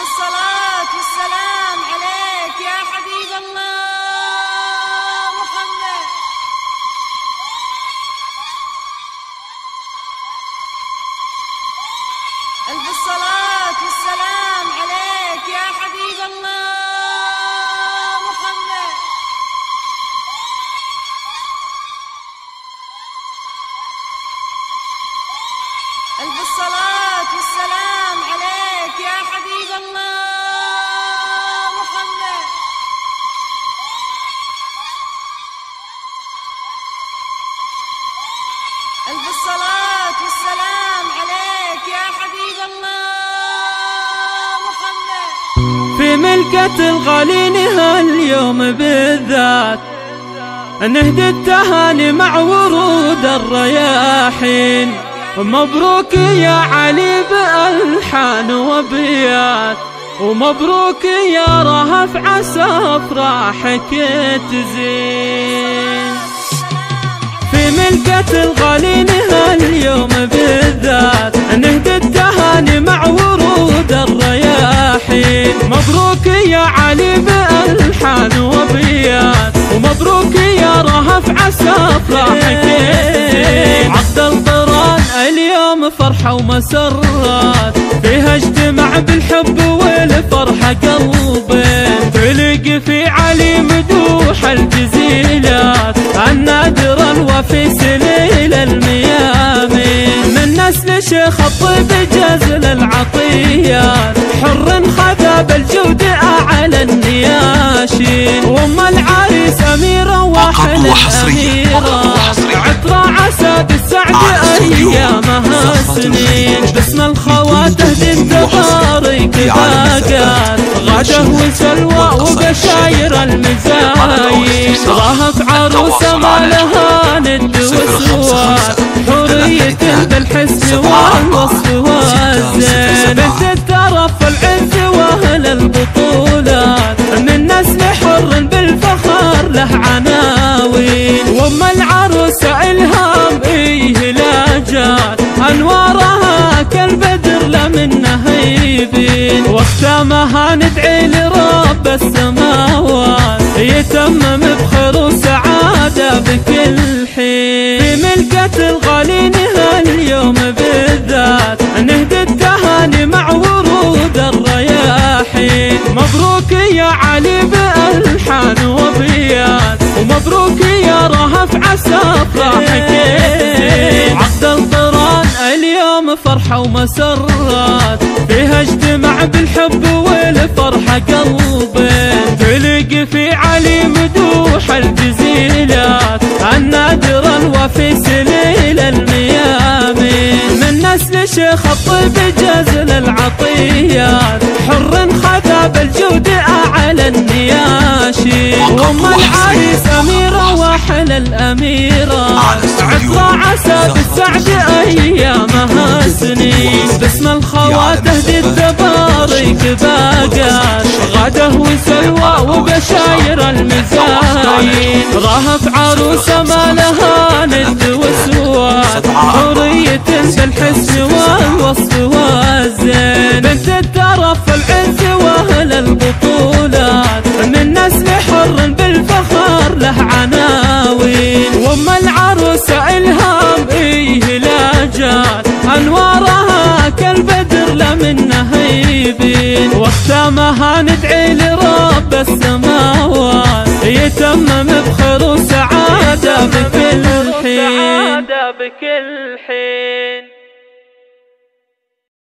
الصلاة والسلام عليك يا حبيب الله محمد. ألف الصلاة والسلام عليك يا حبيب الله محمد. ألف الصلاة والسلام عليك يا حبيب الله محمد. ألف الصلاة والسلام عليك يا حبيب الله محمد. في ملكة الغالين هاليوم بالذات نهدي التهاني مع ورود الرياحين. مبروك يا علي بألحان وبيات، ومبروك يا رهف عسى أفراحك تزين. في ملكة الغالين هاليوم بالذات نهدي التهاني مع ورود الرياحين. مبروك يا علي بألحان وبيات، ومبروك يا رهف عسى أفراحك تزين. عقد القران اليوم فرحة ومسرات، فيها اجتمع بالحب والفرحة قلبين. تلقي في علي مدوح الجزيلات، النادر الوفي سليل الميامين. من نسل شيخ الطيب جزل العطيات، حر خذا بالجود أعلى النياشين. وام العريس أميرة واحلى الأميرة، عطرة عسى بالسعد أيامها سنين. باسم الخوات تهدي التبارك باقات، غاده وسلوى وبشاير المزايين. رهف عروسة ما لها ند وسواد، حورية بالحسن والوصف والزين. بنت الترف العز واهل البطولات، من نسل حر بالفخر له عناوين. وام العروسة الهام لاجات، انوارها كالبدر لمنها يبين. واختامها ندعي لرب السماوات، يتمم بخير وسعادة بكل حين. في ملكة الغالين هاليوم بالذات نهدي التهاني مع ورود الرياحين. مبروك يا علي بألحان وبيات، ومبروك يا رهف عسى أفراحك تزين. عقد القران اليوم فرحة ومسرات، فيها اجتمع بالحب والفرحة قلبين. تلقي في علي مدوح الجزيلات، النادر الوفي سليل الميامين. من نسل شيخ الطيب جزل العطيات، حر خذا بالجود أعلى النياشين. وام العريس أميرة واحلى الأميرة، عطرة عسى بالسعد أيامها سنين. باسم الخوات تهدي التبارك باقات، غاده وسلوى وبشاير المزايين. رهف عروسة ما لها ند وسواد، حورية بالحسن والوصف والزين. بنت الترف العز واهل البطولات، من نسل حر بالفخر له عناوين. وام العروسة الهام لاجات، انوارها كالبدر لمنها يبين. واختامها ندعي لرب السماوات، يتمم بخير وسعادة بكل حين.